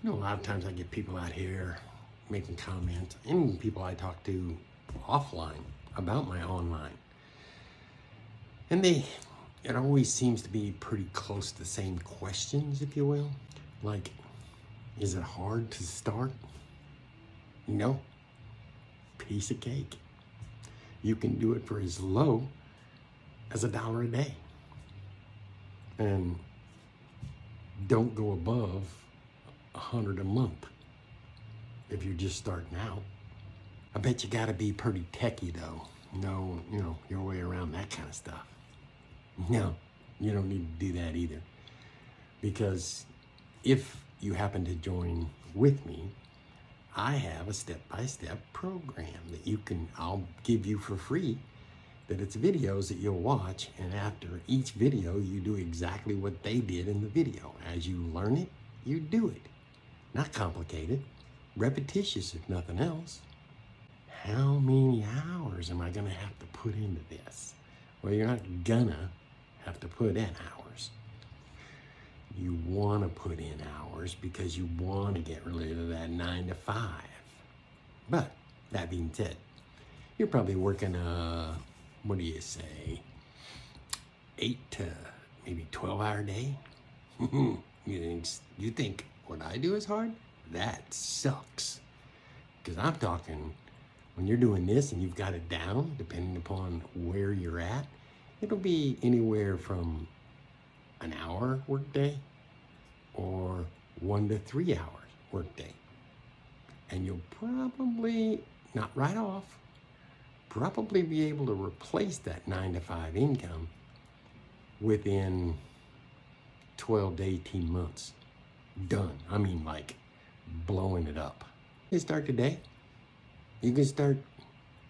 You know, a lot of times I get people out here making comments, and people I talk to offline about my online. And it always seems to be pretty close to the same questions, if you will. Like, is it hard to start? No. Piece of cake. You can do it for as low as $1 a day. And don't go above 100 a month if you're just starting out. I bet you gotta be pretty techie though. No, your way around that kind of stuff. No, you don't need to do that either. Because if you happen to join with me, I have a step-by-step program that I'll give you for free, that it's videos that you'll watch, and after each video, you do exactly what they did in the video. As you learn it, you do it. Not complicated, repetitious if nothing else. How many hours am I gonna have to put into this? Well, you're not gonna have to put in hours. You wanna put in hours because you wanna get rid of that 9 to 5. But that being said, you're probably working what do you say, 8 to maybe 12-hour day? You think what I do is hard? That sucks. Because I'm talking, when you're doing this and you've got it down, depending upon where you're at, it'll be anywhere from an hour workday or 1 to 3 hours workday. And you'll probably, not right off, probably be able to replace that 9 to 5 income within 12 to 18 months. Done. I mean, like blowing it up. You can start today. You can start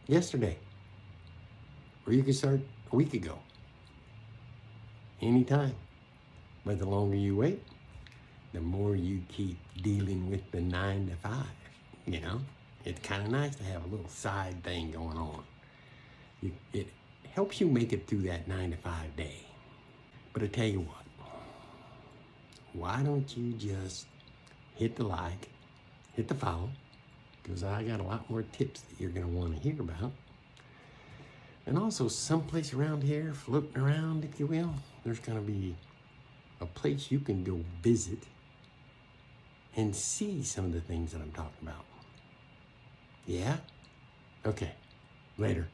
yesterday. Or you can start a week ago. Anytime. But the longer you wait, the more you keep dealing with the 9 to 5. You know, it's kind of nice to have a little side thing going on. It helps you make it through that 9 to 5 day. But I tell you what, why don't you just hit the like, hit the follow, because I got a lot more tips that you're going to want to hear about. And also someplace around here, floating around, if you will, there's going to be a place you can go visit and see some of the things that I'm talking about. Yeah? Okay. Later.